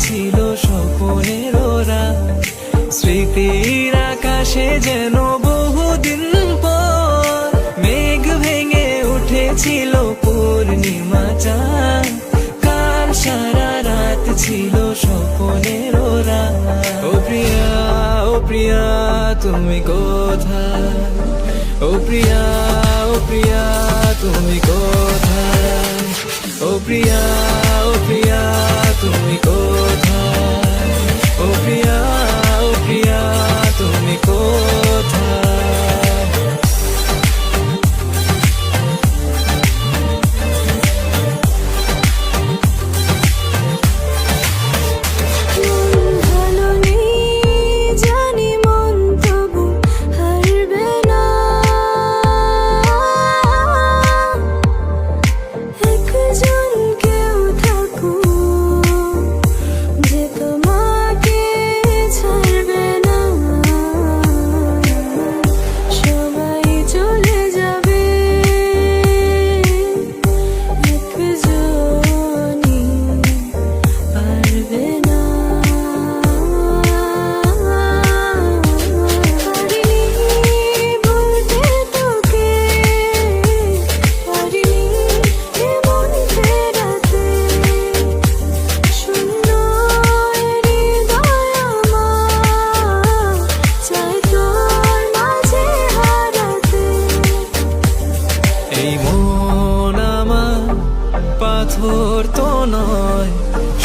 ছিল স্বপ্নের ওরা, স্মৃতির আকাশে যেন বহুদিন পর মেঘ ভেঙে উঠেছিল পূর্ণিমা চাঁদ। কাল সারা রাত ছিল স্বপ্নের ওরা। ও প্রিয়া, ও প্রিয়া তুমি কোথায়? ও প্রিয়া, ও প্রিয়া তুমি কোথায়? ও প্রিয়া, ও প্রিয়া তুমি কোথায়? ও প্রিয়া, ও প্রিয়া তুমি কোথায়? ভালো নেই জানি মন তবু হারবে না, একজন কেউ থাকুক যে তোমাকে ছাড়বে না। সবাই চলে যাবে, একজনই পারবে না। পারিনি বলতে তোকে, পারিনি এমন ফেরাতে, শূন্য হৃদয় আমার চাই তোর মাঝে হারাতে। এই মন আমার পাথর তো নয়,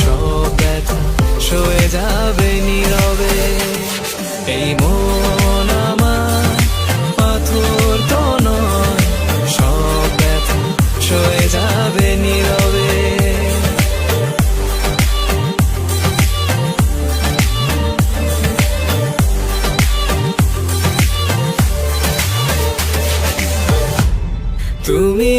সব ব্যথা সয়ে যাবে নীরবে। এই মন আমার পাথর তো নয়, সব ব্যথা সয়ে যাবে নীরবে। তুমি